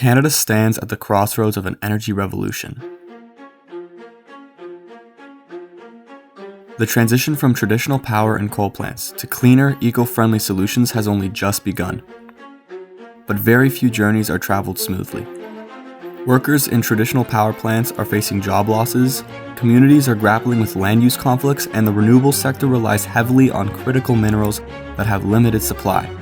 Canada stands at the crossroads of an energy revolution. The transition from traditional power and coal plants to cleaner, eco-friendly solutions has only just begun. But very few journeys are traveled smoothly. Workers in traditional power plants are facing job losses, communities are grappling with land use conflicts, and the renewable sector relies heavily on critical minerals that have limited supply.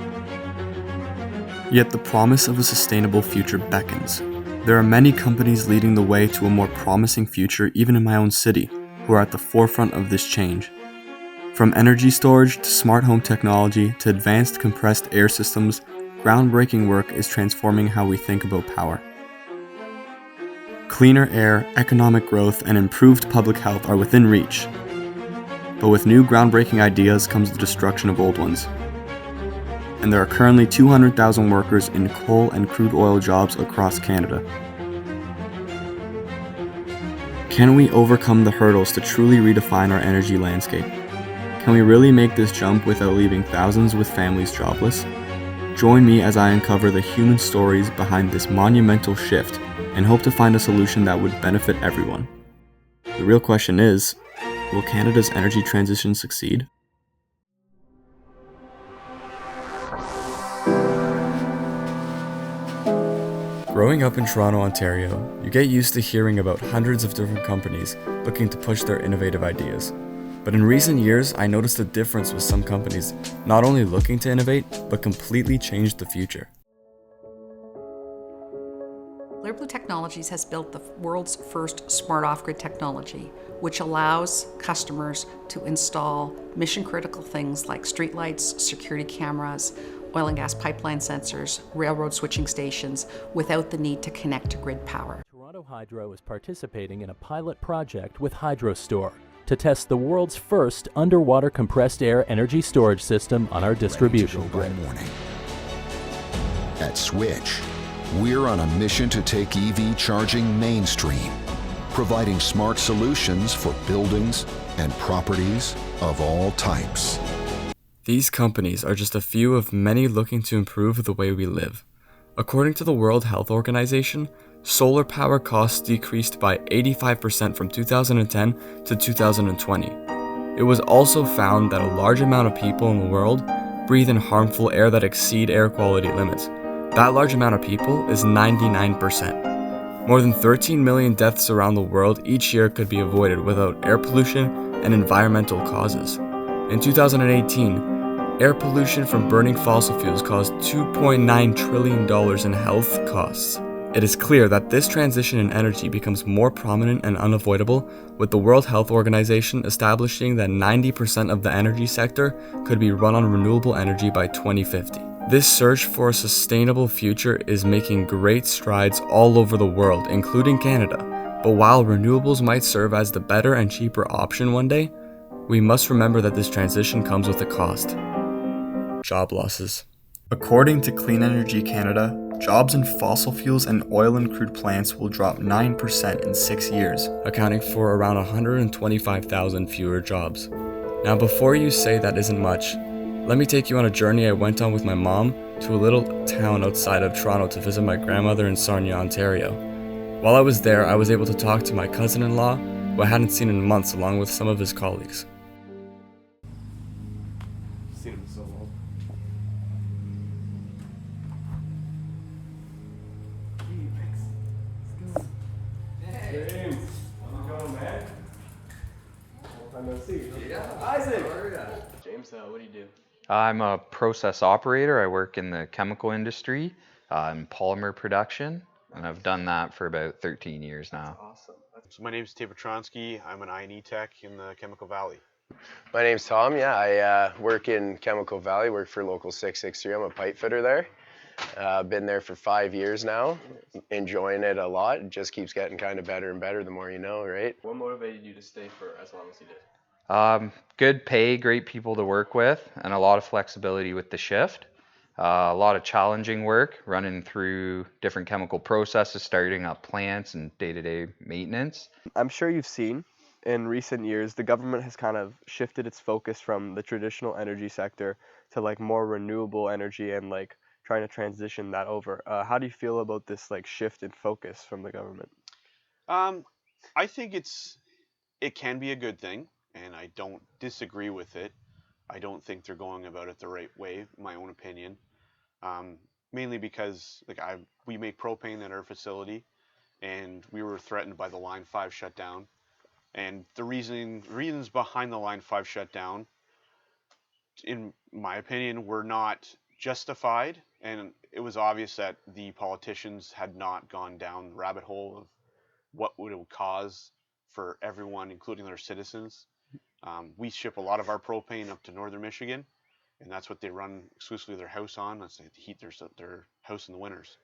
Yet the promise of a sustainable future beckons. There are many companies leading the way to a more promising future even in my own city, who are at the forefront of this change. From energy storage to smart home technology to advanced compressed air systems, groundbreaking work is transforming how we think about power. Cleaner air, economic growth, and improved public health are within reach. But with new groundbreaking ideas comes the destruction of old ones. And there are currently 200,000 workers in coal and crude oil jobs across Canada. Can we overcome the hurdles to truly redefine our energy landscape? Can we really make this jump without leaving thousands with families jobless? Join me as I uncover the human stories behind this monumental shift and hope to find a solution that would benefit everyone. The real question is, will Canada's energy transition succeed? Growing up in Toronto, Ontario, you get used to hearing about hundreds of different companies looking to push their innovative ideas. But in recent years, I noticed a difference with some companies not only looking to innovate, but completely change the future. Liverpool Technologies has built the world's first smart off-grid technology, which allows customers to install mission-critical things like streetlights, security cameras, oil and gas pipeline sensors, railroad switching stations, without the need to connect to grid power. Toronto Hydro is participating in a pilot project with HydroStore to test the world's first underwater compressed air energy storage system on our distribution grid. At Switch, we're on a mission to take EV charging mainstream, providing smart solutions for buildings and properties of all types. These companies are just a few of many looking to improve the way we live. According to the World Health Organization, solar power costs decreased by 85% from 2010 to 2020. It was also found that a large amount of people in the world breathe in harmful air that exceed air quality limits. That large amount of people is 99%. More than 13 million deaths around the world each year could be avoided without air pollution and environmental causes. In 2018, air pollution from burning fossil fuels caused $2.9 trillion in health costs. It is clear that this transition in energy becomes more prominent and unavoidable, with the World Health Organization establishing that 90% of the energy sector could be run on renewable energy by 2050. This search for a sustainable future is making great strides all over the world, including Canada. But while renewables might serve as the better and cheaper option one day, we must remember that this transition comes with a cost. Job losses. According to Clean Energy Canada, jobs in fossil fuels and oil and crude plants will drop 9% in 6 years, accounting for around 125,000 fewer jobs. Now before you say that isn't much, let me take you on a journey I went on with my mom to a little town outside of Toronto to visit my grandmother in Sarnia, Ontario. While I was there, I was able to talk to my cousin-in-law, who I hadn't seen in months, along with some of his colleagues. Seen him so long. James, how's it going, man? Long time no see. Yeah. Isaac. James, what do you do? I'm a process operator. I work in the chemical industry, in polymer production, and I've done that for about 13 years now. Awesome. So my name's Tate Petronsky. I'm an I&E tech in the Chemical Valley. My name's Tom. Yeah, I work in Chemical Valley, work for Local 663. I'm a pipe fitter there. Been there for 5 years now, enjoying it a lot. It just keeps getting kind of better and better the more you know, right? What motivated you to stay for as long as you did? Good pay, great people to work with, and a lot of flexibility with the shift. A lot of challenging work, running through different chemical processes, starting up plants and day-to-day maintenance. I'm sure you've seen in recent years, the government has kind of shifted its focus from the traditional energy sector to like more renewable energy and like trying to transition that over. How do you feel about this like shift in focus from the government? I think it can be a good thing, and I don't disagree with it. I don't think they're going about it the right way, in my own opinion. Mainly because we make propane at our facility, and we were threatened by the Line 5 shutdown. And the reasons behind the Line 5 shutdown, in my opinion, were not justified, and it was obvious that the politicians had not gone down the rabbit hole of what it would cause for everyone, including their citizens. We ship a lot of our propane up to northern Michigan, and that's what they run exclusively their house on. That's to heat their house in the winters.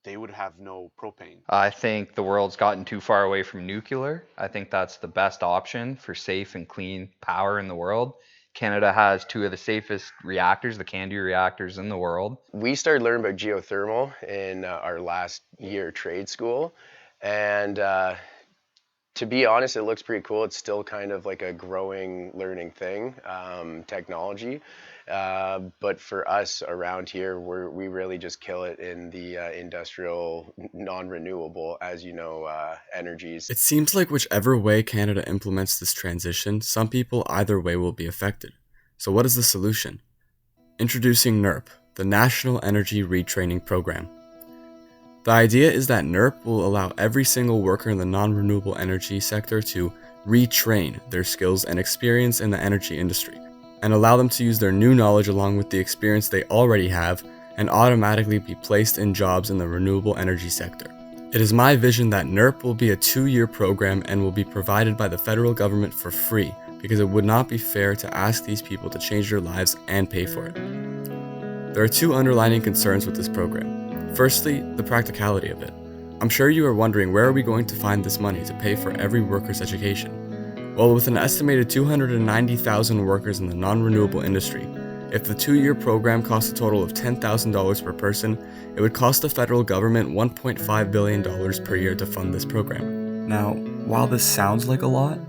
They would have no propane. I think the world's gotten too far away from nuclear. I think that's the best option for safe and clean power in the world. Canada has two of the safest reactors, the CANDU reactors in the world. We started learning about geothermal in our last year trade school, and to be honest, it looks pretty cool. It's still kind of like a growing, learning thing, technology. But for us around here, we really just kill it in the industrial, non-renewable, as you know, energies. It seems like whichever way Canada implements this transition, some people either way will be affected. So what is the solution? Introducing NERP, the National Energy Retraining Program. The idea is that NERP will allow every single worker in the non-renewable energy sector to retrain their skills and experience in the energy industry, and allow them to use their new knowledge along with the experience they already have and automatically be placed in jobs in the renewable energy sector. It is my vision that NERP will be a 2-year program and will be provided by the federal government for free, because it would not be fair to ask these people to change their lives and pay for it. There are 2 underlying concerns with this program. Firstly, the practicality of it. I'm sure you are wondering, where are we going to find this money to pay for every worker's education? Well, with an estimated 290,000 workers in the non-renewable industry, if the 2-year program costs a total of $10,000 per person, it would cost the federal government $1.5 billion per year to fund this program. Now, while this sounds like a lot,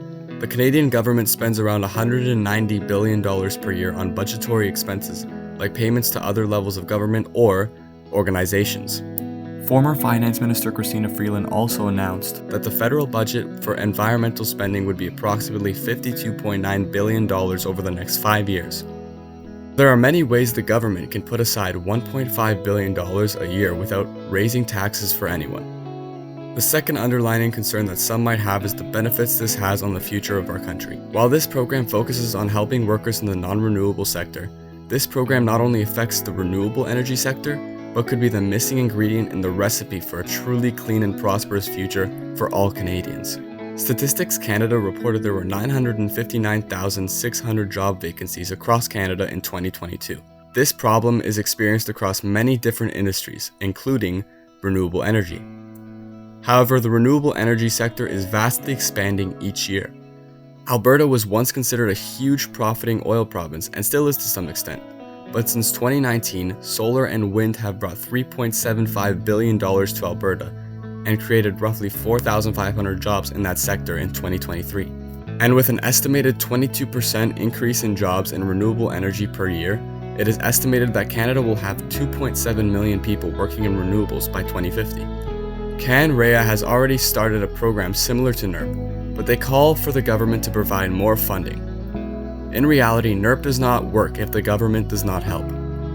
the Canadian government spends around $190 billion per year on budgetary expenses, like payments to other levels of government or organizations. Former Finance Minister Christina Freeland also announced that the federal budget for environmental spending would be approximately $52.9 billion over the next 5 years. There are many ways the government can put aside $1.5 billion a year without raising taxes for anyone. The second underlying concern that some might have is the benefits this has on the future of our country. While this program focuses on helping workers in the non-renewable sector, this program not only affects the renewable energy sector, but could be the missing ingredient in the recipe for a truly clean and prosperous future for all Canadians. Statistics Canada reported there were 959,600 job vacancies across Canada in 2022. This problem is experienced across many different industries, including renewable energy. However, the renewable energy sector is vastly expanding each year. Alberta was once considered a huge profiting oil province and still is to some extent. But since 2019, solar and wind have brought $3.75 billion to Alberta and created roughly 4,500 jobs in that sector in 2023. And with an estimated 22% increase in jobs in renewable energy per year, it is estimated that Canada will have 2.7 million people working in renewables by 2050. CanREA has already started a program similar to NERP, but they call for the government to provide more funding. In reality, NERP does not work if the government does not help.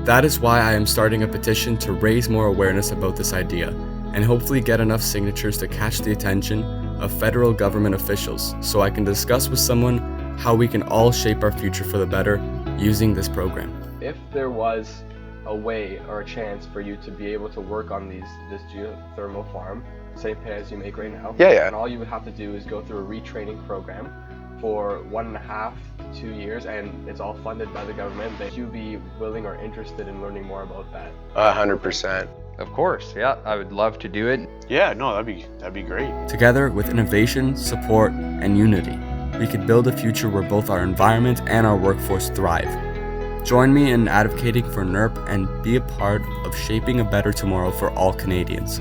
That is why I am starting a petition to raise more awareness about this idea, and hopefully get enough signatures to catch the attention of federal government officials so I can discuss with someone how we can all shape our future for the better using this program. If there was a way or a chance for you to be able to work on this geothermal farm, same pay as you make right now, and all you would have to do is go through a retraining program for 1.5 to 2 years, and it's all funded by the government, that you'd be willing or interested in learning more about that? 100%. Of course, yeah, I would love to do it. Yeah, no, that'd be great. Together, with innovation, support, and unity, we could build a future where both our environment and our workforce thrive. Join me in advocating for NERP and be a part of shaping a better tomorrow for all Canadians.